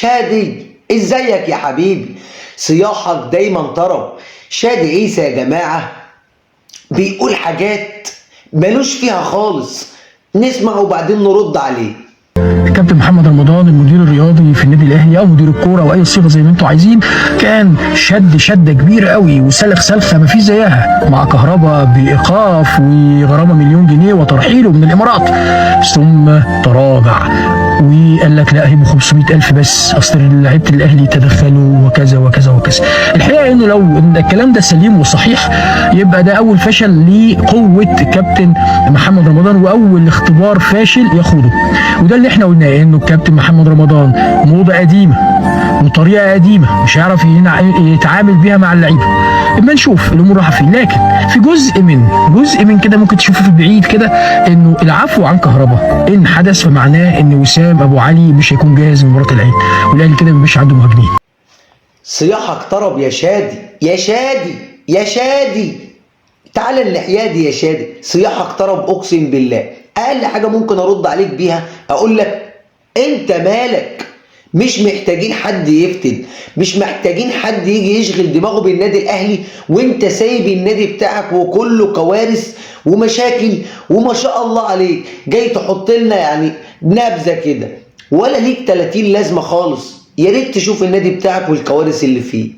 شادي ازيك يا حبيبي؟ صياحك دايما طرب. شادي عيسى يا جماعة بيقول حاجات ملوش فيها خالص، نسمع وبعدين نرد عليه. الكابتن محمد رمضان المدير الرياضي في النادي الاهلي او مدير الكوره او اي صيغه زي ما انتم عايزين، كان شده كبيره قوي وسلخ سلخه ما فيش زيها مع كهربا بايقاف وغرامه مليون جنيه وترحيله من الامارات، ثم تراجع وقال لك لا هيبقوا 500,000 بس، اصل لعيبه الاهلي تدخلوا وكذا وكذا وكذا. الحقيقه انه لو إن الكلام ده سليم وصحيح يبقى ده اول فشل لقوه الكابتن محمد رمضان واول اختبار فاشل يخوضه، وده اللي احنا قلناه انه الكابتن محمد رمضان موضه قديمه وطريقه قديمه مش هيعرف يتعامل بيها مع اللعيبه. اما نشوف الامور رايحه فين، لكن في جزء من كده ممكن تشوفه في البعيد كده انه العفو عن كهربا ان حدث فمعناه ان وسام ابو علي مش هيكون جاهز لمباراه العين، والاهلي كده مش عنده مهاجمين. صياحك طرب يا شادي يا شادي يا شادي، تعالى الناحيه دي يا شادي. صياحك طرب اقسم بالله. اقل حاجه ممكن ارد عليك بيها اقول لك انت مالك؟ مش محتاجين حد يفتن، مش محتاجين حد يجي يشغل دماغه بالنادي الاهلي، وانت سايب النادي بتاعك وكله كوارث ومشاكل وما شاء الله عليك، جاي تحط لنا يعني نبذه كده ولا ليك 30 لازمه خالص. يا ريت تشوف النادي بتاعك والكوارث اللي فيه.